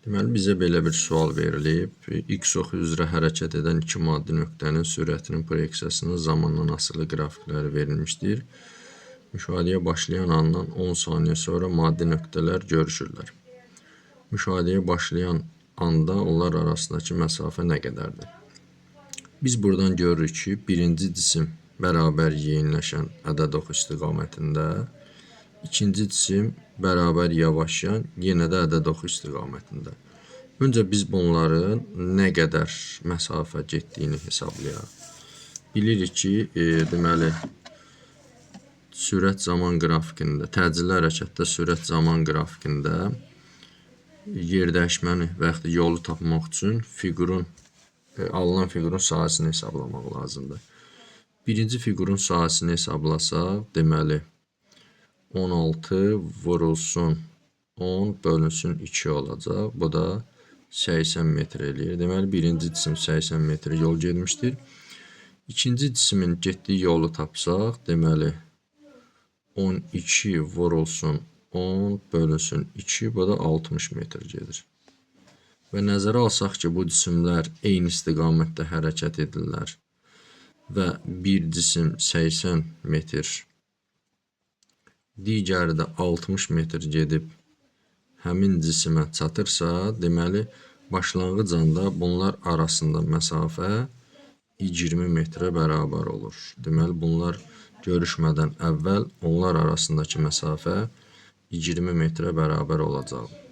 Deməli, bizə belə bir sual verilib. X oxu üzrə hərəkət edən iki maddi nöqtənin sürətinin proyeksiyasının zamandan asılı qrafikləri verilmişdir. Müşahidəyə başlayan andan 10 saniyə sonra maddi nöqtələr görüşürlər. Müşahidəyə başlayan anda onlar arasındakı məsafə nə qədərdir? Biz buradan görürük ki, birinci cisim bərabər yeyinləşən ədəd oxu istiqamətində, ikinci cisim bərabər yavaşlayan yenə də ədəd oxu istiqamətində. Öncə biz bunların nə qədər məsafə getdiyini hesablayaq. Bilirik ki, deməli, sürət zaman qrafikində, təcili hərəkətdə sürət zaman qrafikində yerdəyişməni və yaxud da yolu tapmaq üçün alınan fiqurun sahəsini hesablamaq lazımdır. Birinci fiqurun sahəsini hesablasaq, deməli, 16 vurulsun 10 bölünsün 2 olacaq. Bu da 80 metr eləyir. Deməli, birinci cisim 80 metr yol getmişdir. İkinci cisimin getdiyi yolu tapsaq, deməli, 12 vurulsun 10 bölünsün 2, bu da 60 metr gedir. Və nəzərə alsaq ki, bu cisimlər eyni istiqamətdə hərəkət edirlər və bir cisim 80 metr, digəri də 60 metr gedib həmin cisimə çatırsa, deməli, başlanğıc anda bunlar arasında məsafə 20 metrə bərabər olur. Deməli, bunlar görüşmədən əvvəl onlar arasındakı məsafə 20 metrə bərabər olacaq.